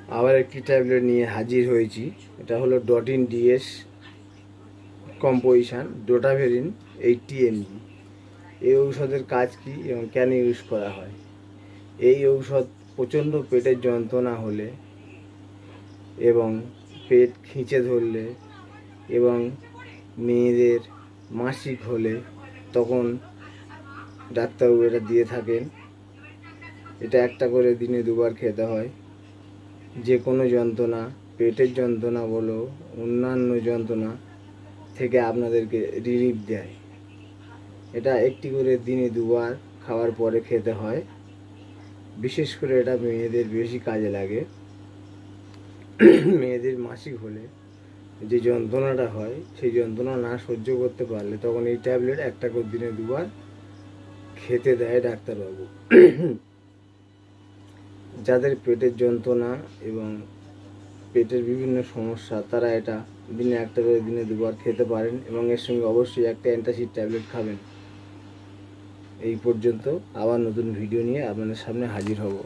আবার একটি ট্যাবলেট নিয়ে হাজির হয়েছি। এটা হলো ডটিন ডিএস কম্পোজিশন ডোটাভেরিন 80 mg। এই ঔষধের কাজ কি এবং কেন ইউজ করা হয়? এই ঔষধ প্রচণ্ড পেটের যন্ত্রণা হলে এবং পেট খিঁচে ধরলে এবং মেয়েদের মাসিক হলে তখন ডাক্তারবাবু এটা দিয়ে থাকেন। এটা একটা করে দিনে 2 বার খেতে হয়। যে কোনো যন্ত্রণা, পেটের যন্ত্রণা বলো অন্যান্য যন্ত্রণা থেকে আপনাদেরকে রিলিফ দেয়। এটা একটি করে দিনে 2 বার খাওয়ার পরে খেতে হয়। বিশেষ করে এটা মেয়েদের বেশি কাজে লাগে। মেয়েদের মাসিক হলে যে যন্ত্রণাটা হয় সেই যন্ত্রণা না সহ্য করতে পারলে তখন এই ট্যাবলেট একটা করে দিনে 2 বার খেতে দেয় ডাক্তারবাবু। যাদের পেটের যন্ত্রণা এবং পেটের বিভিন্ন সমস্যা তারা এটা দিনে একটা করে দিনে 2 বার খেতে পারেন এবং এর সঙ্গে অবশ্যই একটা অ্যান্টাসিড ট্যাবলেট খাবেন। এই পর্যন্ত, আবার নতুন ভিডিও নিয়ে আপনাদের সামনে হাজির হব।